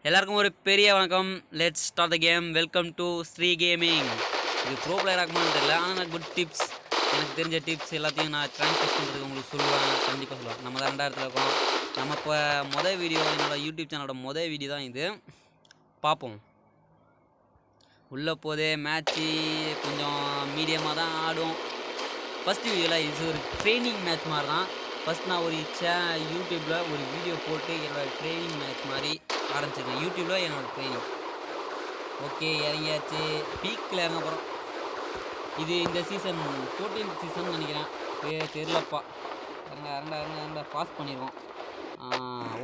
எல்லாருக்கும் ஒரு பெரிய வணக்கம். Let's start the game. Welcome to Shri gaming. இது ப்ரோ பிளேயர் ஆகுமான்னு தெரியல, ஆனால் நான் குட் டிப்ஸ், எனக்கு தெரிஞ்ச டிப்ஸ் எல்லாத்தையும் நான் ட்ரான்ஸ்ஃபர் பண்ணுறதுக்கு உங்களுக்கு சொல்லுவேன். கண்டிப்பாக சொல்லுவேன். நம்ம தான் 2 இடத்துல இருக்கோம். நம்ம இப்போ மொதல் வீடியோ, என்னோடய யூடியூப் சேனலோட மொதல் வீடியோ தான் இது. பார்ப்போம். உள்ளே போதே மேட்ச்சு கொஞ்சம் மீடியமாக தான் ஆடும். ஃபஸ்ட்டு வீடியோவில் இது ஒரு ட்ரைனிங் மேட்ச் மாதிரி தான். ஃபஸ்ட் நான் ஒரு யூடியூப்பில் ஒரு வீடியோ போட்டு என்னோடய ட்ரைனிங் மேட்ச் மாதிரி ஆரம்பிச்சிருக்கேன். யூடியூப்பில் என்னோடய ட்ரைனிங். ஓகே, இறங்கியாச்சு. பீக்கில் இறங்க போகிறோம். இது இந்த சீசன் 14th சீசன் நினைக்கிறேன், தெரிலப்பா. இறங்க பாஸ் பண்ணிடுவோம்.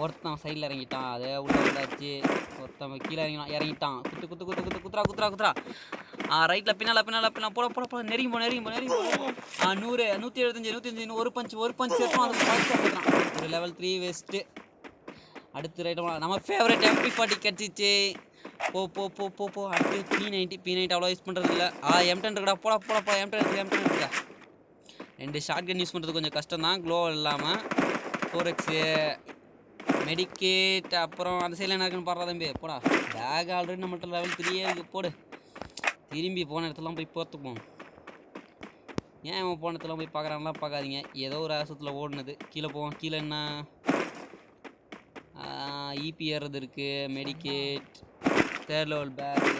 ஒருத்தன் சைடில் இறங்கிட்டான், அதை உள்ள விடாச்சு. ஒருத்தன் கீழே இறங்கிட்டான். குத்துறா. ரைட்டில் பின்னால் போட நெருங்கி போ 100 175 இன்னும் ஒரு பஞ்ச் எடுத்தோம். அது போடுறான். ஒரு level 3 வெஸ்ட்டு. அடுத்து ரைட் நம்ம ஃபேவரட் MP40 கிடச்சிச்சு. போ. அடுத்து P90 அவ்வளோ யூஸ் பண்ணுறது இல்லை. M10 இருக்குடா. போடா M10 இருக்கா. 2 ஷார்ட் கன் யூஸ் பண்ணுறது கொஞ்சம் கஷ்டம் தான், க்ளோ இல்லாமல். 4x medicate. அப்புறம் அந்த சைடில் என்ன இருக்குன்னு பாடுறா தம்பி. போடா. பேக் ஆல்ரெடி நம்மகிட்ட level 3 இருக்குது. போடு. திரும்பி போன இடத்துலாம் போய் பார்த்துப்போம். ஏன் இவன் போன இடத்துல போய் பார்க்குறான்லாம் பார்க்காதீங்க. ஏதோ ஒரு ஆசத்தில் ஓடுனது. கீழே போவோம். கீழே என்ன இபி ஏறது இருக்குது. Medkit, 3rd level bag.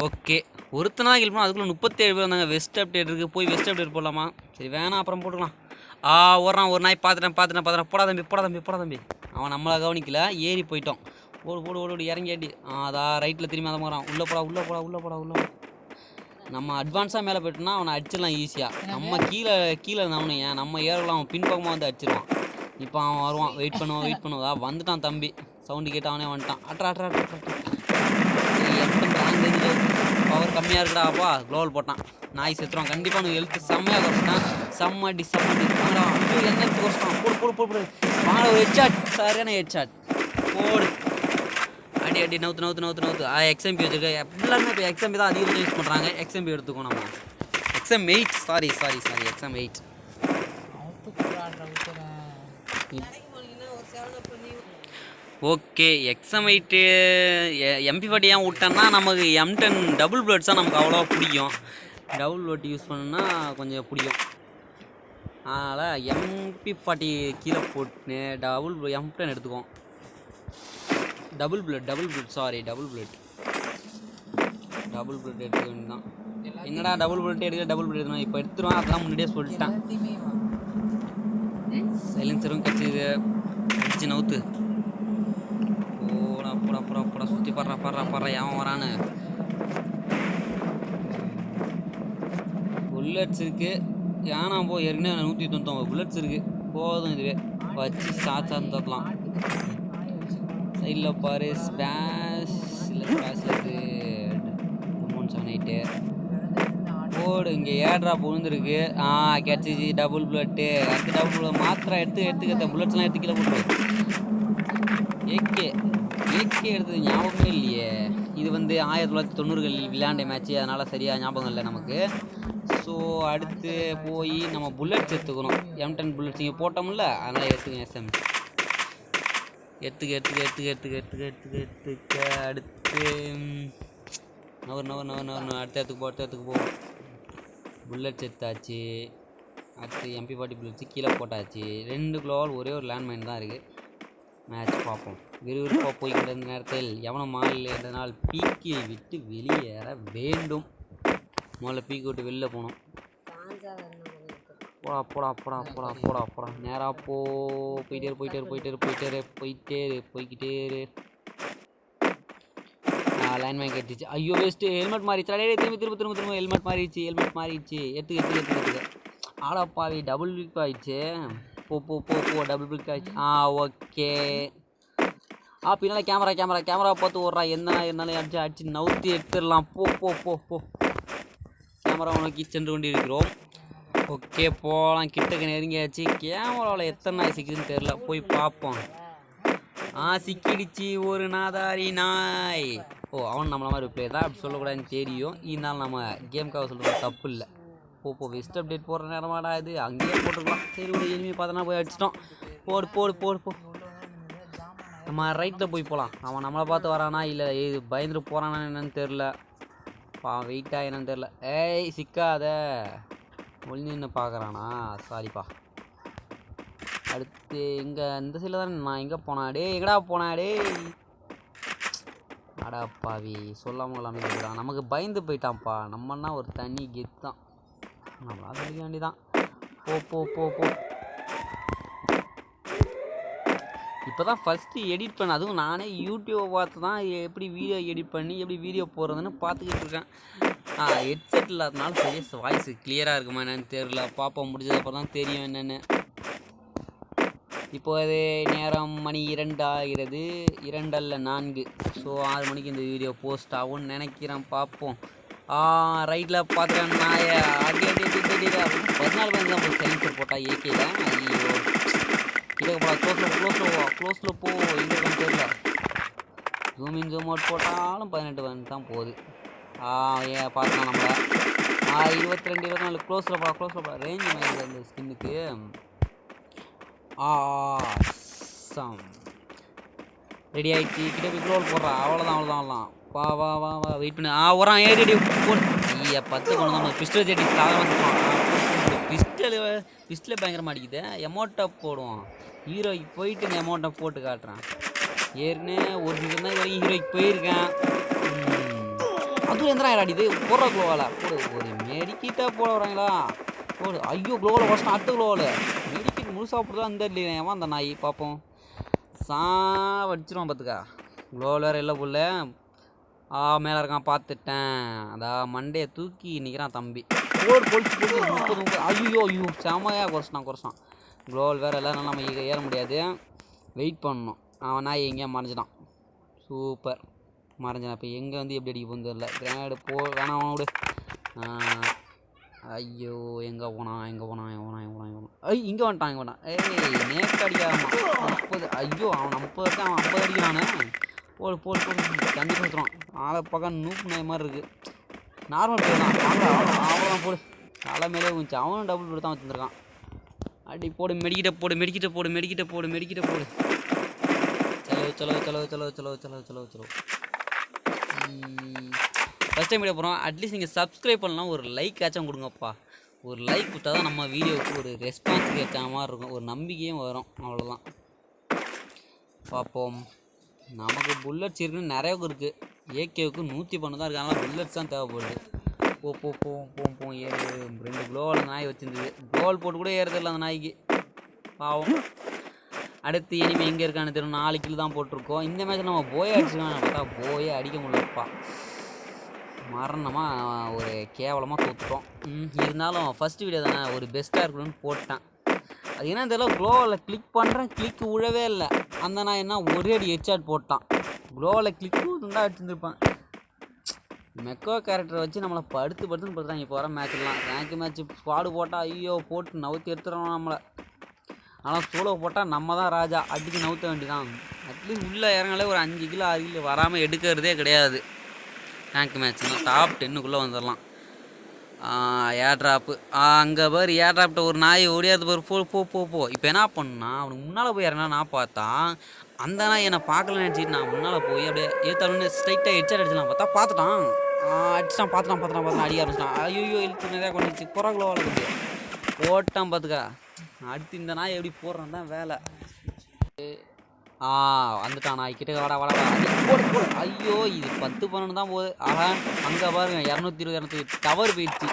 Okay, ஒருத்தனா ஹெல்ப் பண்ணால் அதுக்குள்ளே 37 பேர் வந்தாங்க. வெஸ்ட் அப்டேட் இருக்குது. போய் வெஸ்ட் அப்டேட் போடலாமா? சரி வேணாம், அப்புறம் போட்டுக்கலாம். ஓடுறான். ஒரு நாய் பார்த்துட்டேன். போடா தம்பி. அவன் நம்மளை கவனிக்கல, ஏறி போயிட்டோம். ஓடு இறங்கியாட்டி. அதான் ரைட்டில் திரும்பி அதை போகிறான். உள்ளே போடா. நம்ம அட்வான்ஸாக மேலே போயிட்டோம்னா அவனை அடிச்சிடலாம் ஈஸியாக. நம்ம கீழே இருந்தவனு ஏன் நம்ம ஏறலாம், அவன் பின்பக்கமாக வந்து அடிச்சிடுவான். இப்போ அவன் வருவான். வெயிட் பண்ணுவான். வந்துட்டான் தம்பி. சவுண்டு கேட்டு அவனே வந்துட்டான். அட்ரா. பவர் கம்மியாக இருக்குடாப்பா. க்ளோவல் போட்டான். நாய் செத்துருவான் கண்டிப்பாக. அவனுக்கு ஹெல்த்து செம்மையாக குறைச்சிட்டான். செம்மடி என்ன குறைச்சிட்டான். போடு. வாங்க ஒரு ஹெட்ஷாட். சரியான ஹெட்ஷாட். போடு. அடி நவுத்து. XMP வச்சுருக்க. எல்லாருமே இப்போ XMP தான் அதிகமாக யூஸ் பண்ணுறாங்க. XMP எடுத்துக்கோ. நம்ம XM8 sorry XM8. Okay, XM8 MP40 ஏன் விட்டேன்னா, நமக்கு M10 டபுள் புல்லட்ஸ் தான் நமக்கு அவ்வளோவா பிடிக்கும். டபுள் புல்லட் யூஸ் பண்ணணுன்னா கொஞ்சம் பிடிக்கும். அதனால் MP40 கீழே போட்டு M10 எடுத்துக்குவோம். டபுள் புல்லட் எடுத்துக்க வேண்டியதான். என்னடா டபுள் புல்லட் எடுக்கணும். இப்போ எடுத்துருவான். அதெல்லாம் முன்னாடியே சொல்லிட்டான். சைலன்சரும் கட்சிது. அடிச்சு நவுத்து. போடா. சுற்றி பாடுறா. ஏன் வரான்னு. புல்லட்ஸ் இருக்குது. ஏன்னா ஏற்கனவே 199 புல்லட்ஸ் இருக்குது. போதும், இதுவே வச்சு சாத்தலாம். சைடில் பாரு. ஸ்பேஸ் இருக்குது. 378 போடு. இங்கே ஏர்ட்ராப் விழுந்துருக்கு. கிடச்சிச்சு டபுள் புல்லட்டு. அடுத்து டபுள் புல்லட் மாத்திரை எடுத்துக்க. புல்லட்ஸ்லாம் எடுத்து கீழே போட்டு. ஏகே எடுத்தது ஞாபகமே இல்லையே. இது 1990கள் விளையாண்ட மேட்ச்சு, அதனால் சரியாக ஞாபகம் இல்லை நமக்கு. ஸோ அடுத்து போய் நம்ம புல்லட்ஸ் எடுத்துக்கணும். M10 புல்லட்ஸ் இங்கே போட்டோம்ல, அதனால் எடுத்துக்கங்க. SM எடுத்துக்க. அடுத்து அடுத்த இடத்துக்கு போ. புல்லட்ஸ் எடுத்தாச்சு. அடுத்து MP40 புல்லட்ஸ் கீழே போட்டாச்சு. 2 க்ளோவால், ஒரே ஒரு லேண்ட்மைன் தான் இருக்குது. மேட்ச் பார்ப்போம். விறுவிறுப்பாக போய்கிட்ட இருந்த நேரத்தில் எவனும் மாலில் இருந்தனால் பீக்கை விட்டு வெளியேற வேண்டும். முதல்ல பீக்கை விட்டு வெளில போகணும். போடா. நேராக போய்கிட்டே இரு. லைன்மேன் கட்டிச்சு. ஐயோ வேஸ்ட்டு. ஹெல்மெட் மாறிடுச்சு. திரும்ப ஹெல்மெட் மாறிடுச்சு. எடுத்துக்க. ஆடாப்பாவி டபுள் பிக் ஆயிடுச்சு. போ. டபுள் பிக் ஆயிடுச்சு. ஓகே. பின்னால் கேமரா பார்த்து ஓடுறா. எந்த இருந்தாலும் அடிச்சு நவுத்தி எடுத்துடலாம். போ. கேமரா உனக்கு சென்று கொண்டு இருக்கிறோம். ஓகே, போகலாம். கிட்டக்கு நெருங்கியாச்சு. கேமராவில் எத்தனை நாய் சிக்குதுன்னு தெரில, போய் பார்ப்போம். சிக்கிடுச்சு ஒரு நாதாரி நாய். அவன் நம்மள மாதிரி பிளேயர் தான், அப்படி சொல்லக்கூடாதுன்னு தெரியும். இருந்தாலும் நம்ம கேமுக்காக சொல்கிறது தப்பு இல்லை. போ வெஸ்ட் அப்டேட் போடுற நேரமாடா இது. அங்கேயே போட்டுக்கலாம். சரி, ஒரு எனிமி பார்த்தோன்னா போய் அடிச்சிட்டோம். போடு. நம்ம ரைட்டில் போய் போகலாம். அவன் நம்மளை பார்த்து வரானா இல்லை இது பயந்துட்டு போகிறானா என்னன்னு தெரில. வெயிட்டாக என்னன்னு தெரில. ஏய் சிக்காத, ஒளிஞ்சு நின்று பார்க்குறானா? சாரிப்பா. அடுத்து இங்கே இந்த சைடில் தானே நான் எங்கே போனேன்? டே எங்கடா போனேன்? டே அடா பாவி, சொல்லாமல் எல்லாமே கேட்குறான். நமக்கு பயந்து போயிட்டான்ப்பா. நம்மன்னா ஒரு தனி கெத்து தான். நம்மளா சொல்லிக்க வேண்டிதான். போ போ போ போ. இப்போ தான் ஃபஸ்ட்டு எடிட் பண்ண, அதுவும் நானே யூடியூப்பை பார்த்து தான் எப்படி வீடியோ எடிட் பண்ணி எப்படி வீடியோ போடுறதுன்னு பார்த்துக்கிட்டு இருக்கேன். ஹெட்செட் இல்லாதனால சரியாக வாய்ஸ் கிளியராக இருக்குமா என்னன்னு தெரில. பார்ப்போம், முடிஞ்சதுக்கப்புறம் தான் தெரியும் என்னென்னு. இப்போ அது நேரம் மணி 2 ஆகிறது, 2 அல்ல 4. ஸோ 6 மணிக்கு இந்த வீடியோ போஸ்ட் ஆகும்னு நினைக்கிறேன். பார்ப்போம். ரைட்டில் பார்த்துட்டேன் நான். அடி அடி அடி அடி 14 பேர் தான் போய் சைன்ஸர் போட்டால் ஏகேல. ஐயோ கிட்ட க்ளோஸில் போ. எங்கே இருக்கான்னு தெரியல. ஜூம் இன் ஜூம் அவுட் போட்டாலும் 18 வந்து தான் போகுது. ஏன் பார்க்கலாம் நம்மளை. 22 24 க்ளோஸில் போடா. ரேஞ்ச் மைண்ட் அந்த ஸ்கின்னுக்கு. ரெடி ஆகிடுச்சு. கிட்ட போய் க்ளோல் போடுறா. அவ்வளோதான். வா வெயிட் பண்ணு. வரான். ஏடி போடு. 10 கொண்டு நம்ம பிஸ்டல் செடி பிஸ்டலே பயங்கரமாக அடிக்குது. எமௌண்ட்டை போடுவோம். ஹீரோய்க்கு போயிட்டு இந்த எமௌண்ட்டை போட்டு காட்டுறான். ஏற்கனவே ஒரு சீசன் தான் இது வரைக்கும் ஹீரோய்க்கு போயிருக்கேன். அதுவும் எந்தனா அடிது போடுற க்ளோவால் போடு. ஒரு மெடிக்கிட்டாக போட வராங்களா? போடு. ஐயோ க்ளோவில் ஃபஸ்ட்டு அடுத்த க்ளோவில் மெடிக்கிட் முழுசாக போடுதான் இந்த இல்லையா? ஏன் அந்த நாய் பார்ப்போம். வடிச்சிருவான் பார்த்துக்கா. க்ளோவில் வேறு இல்லை புள்ள. மேலே இருக்கான் பார்த்துட்டேன். அதான் மண்டையை தூக்கி நிற்கிறான் தம்பி. பொழிச்சு 30. ஐயோ செமையாக குறைச்சான். க்ளோவில் வேறு எல்லாம் நம்ம ஏற முடியாது. வெயிட் பண்ணணும். அவன் நாய் எங்கேயா மறைஞ்சிட்டான். சூப்பர் மறைஞ்சான். இப்போ எங்கே வந்து எப்படி அடிக்க போகுது தெரியல. கிரானேடு வேணாம் அவனோடு. ஐயோ எங்கே போனான்? இங்கே வந்துட்டான். ஏய் நேக்கு அடிக்காமா 30. ஐயோ அவன் 50 இருக்கான். அவன் 50 அடிக்கிறானே. போடு தண்ணி கொடுத்துருவான். ஆளை பக்கம் நூப்பு நாய் மாதிரி இருக்குது. நார்மல் பேர் தான். அவ்வளோதான் போடு. தலை மேலே ஊஞ்சி. அவனும் டபுள் பேர் தான் வச்சுருக்கான். அடி போடு. மெடிக்கிட்ட போடு. செலவு. ஃபஸ்ட் டைம் வீடியோ போகிறோம். அட்லீஸ்ட் நீங்கள் சப்ஸ்கிரைப் பண்ணலாம். ஒரு லைக் ஆச்சும் கொடுங்கப்பா. ஒரு லைக் கொடுத்தா தான் நம்ம வீடியோவுக்கு ஒரு ரெஸ்பான்ஸ் கேட்குற மாதிரி இருக்கும். ஒரு நம்பிக்கையும் வரும். அவ்வளோதான். பார்ப்போம். நமக்கு புல்லட்ஸ் இருக்குன்னு நிறையாவுக்கு இருக்குது. ஏகேவுக்கு 110 தான் இருக்குது. அதனால் புல்லட்ஸ் தான் தேவைப்படுது. போம். ஏறு. 2 க்ளோவில் நாய் வச்சுருந்தது. க்ளோவல் போட்டு கூட ஏறதில்லை அந்த நாய்க்கு. பாவம். அடுத்து இனிமே எங்கே இருக்கான்னு தெரியும். 4 கிலோ தான் போட்டிருக்கோம். இந்த மேட்ச்சில் நம்ம போயே அடிச்சுக்கலாம். பார்த்தா போயே அடிக்க முடியலப்பா. மரணமாக ஒரு கேவலமாக தோற்றுட்டோம். இருந்தாலும் ஃபஸ்ட்டு வீடியோ தானே, ஒரு பெஸ்ட்டாக இருக்கணும்னு போட்டேன். அது என்ன தெரியல. க்ளோவில் கிளிக் பண்ணுறேன், கிளிக் விழவே இல்லை. அந்த நான் என்ன ஒரே அடி ஹெட்ஷாட் போட்டான். க்ளோவில் கிளிக் தான் அடிச்சுருந்துருப்பேன். மெக்கோ கேரக்டரை வச்சு நம்மளை படுத்துன்னு பார்த்துட்டாங்க. இப்போ வர மேட்ச்லாம் ரேங்க் மேட்ச் ஸ்குவாடு போட்டால் ஐயோ போட்டு நவுத்தி எடுத்துடணும் நம்மளை. ஆனால் சோலோ போட்டால் நம்ம தான் ராஜா. அடித்து நவுத்த வேண்டிதான். அட்லீஸ்ட் உள்ளே இறங்காலே ஒரு 5 கிலோ 6 கிலோ வராமல் எடுக்கிறதே கிடையாது. ரேங்க் மேட்ச்னா டாப் 10க்குள்ளே வந்துடலாம். ஏர் ட்ராப்பு. அங்கே பாரு ஏர் ட்ராப்ட்ட ஒரு நாய் ஓடியாது பாரு. போ. இப்போ என்ன பண்ணா, அவனுக்கு முன்னால் போய் இறங்கினா நான் பார்த்தா அந்த நாய் என்னை பார்க்கலன்னு நினச்சிட்டு நான் முன்னால் போய் அப்படியே ஏற்றாலும் ஸ்ட்ரைட்டாக ஹெட்செட் அடிச்சலாம். பார்த்துட்டான். பார்த்துட்டான் அடிக்க ஆரம்பிச்சிட்டான். ஐயோ இழுத்து நிறையா கொண்டுச்சு. குறகுலோ வளர்க்குது. போட்டான் பார்த்துக்கா. அடுத்து இந்த நாய் எப்படி போடுறான் தான் வேலை. வந்துட்டான் நாய் கிட்ட. வாடா போடு. ஐயோ இது 10 12 தான் போகுது. அங்கே பாருங்க 220 டவர் போயிடுச்சு.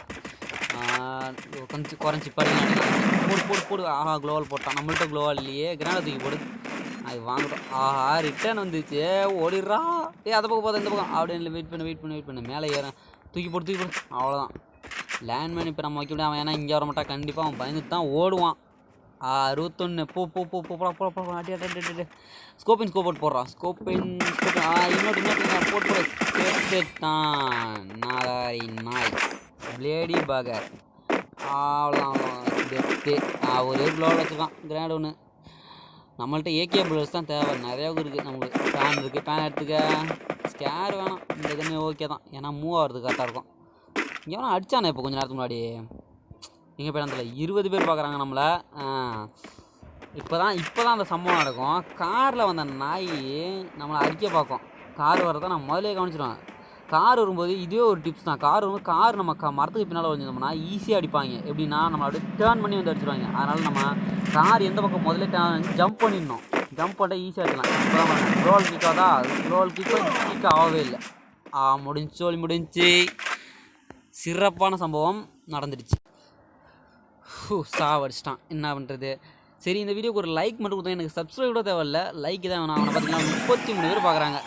கொஞ்சம் குறைஞ்சி பாருங்க. போடு. க்ளோவல் போட்டான். நம்மள்ட்ட க்ளோவல் இல்லையே. கிரானேட் தூக்கி போடு. அது வாங்கிட்டோம். ரிட்டர்ன் வந்துச்சு. ஓடிடுறா. அதை பக்கம் பார்த்தா இந்த பக்கம் அப்படின்னு வெயிட் பண்ணு. மேலே ஏறேன். தூக்கி போடு. அவ்வளோதான். லேண்ட்மேன் இப்போ நம்ம வைக்க முடியாது. அவன் ஏன்னா இங்கே வர மாட்டான். கண்டிப்பாக அவன் பயந்துட்டு தான் ஓடுவான். 61. போ. அடி. ஸ்கோப்பின் ஸ்கோப் போடுறான். இன்னொரு போட்டு நாய் பிளேடி பகர். அவ்வளோதான். டெத்து. ஒரே க்ளோவில் வச்சுருக்கான். கிராண்ட் ஒன்று. நம்மள்ட்ட ஏகே புல்லட்ஸ் தான் தேவை. நிறையாவுக்கு இருக்குது. நமக்கு பேன் இருக்குது. பேன் எடுத்துக்க. ஸ்கேர் வேணாம். இந்த கண்ணு ஓகே தான். ஏன்னா மூவ் ஆகிறது கரெக்டாக இருக்கும். இங்கே வேணா அடித்தானே இப்போ கொஞ்சம் நேரத்துக்கு முன்னாடி. எங்கே போய் அந்த 20 பேர் பார்க்குறாங்க நம்மளை. இப்போ தான் அந்த சம்பவம் நடக்கும். காரில் வந்த நாய் நம்மளை அடிக்க பார்க்கும். கார் வரதான் நான் முதலே கவனிச்சிடுவேன். கார் வரும்போது இதுவே ஒரு டிப்ஸ் தான். கார் வரும்போது கார் நம்ம மரத்துக்கு பின்னால் வச்சுருந்தோம்னா ஈஸியாக அடிப்பாங்க. எப்படின்னா நம்மளை அப்படியே டேர்ன் பண்ணி வந்து அடிச்சிடுவாங்க. அதனால் நம்ம கார் எந்த பக்கம் முதல்ல ஜம்ப் பண்ணிடணும். ஜம்ப் பண்ணால் ஈஸியாக அடிக்கலாம். இப்போ தான் பண்ணேன். ரோல் கிக்காதா ரோல் கிக் ஆகவே இல்லை. முடிஞ்சு சிறப்பான சம்பவம் நடந்துடுச்சு. சாவடிச்சிட்டான். என்ன பண்ணுறது? சரி, இந்த வீடியோக்கு ஒரு லைக் மட்டும் கொடுத்தா எனக்கு சப்ஸ்கிரைப் கூட தேவையில்லை. லைக் தான் வேணும். அவனை பார்த்தீங்கன்னா 33 பேர் பார்க்குறாங்க.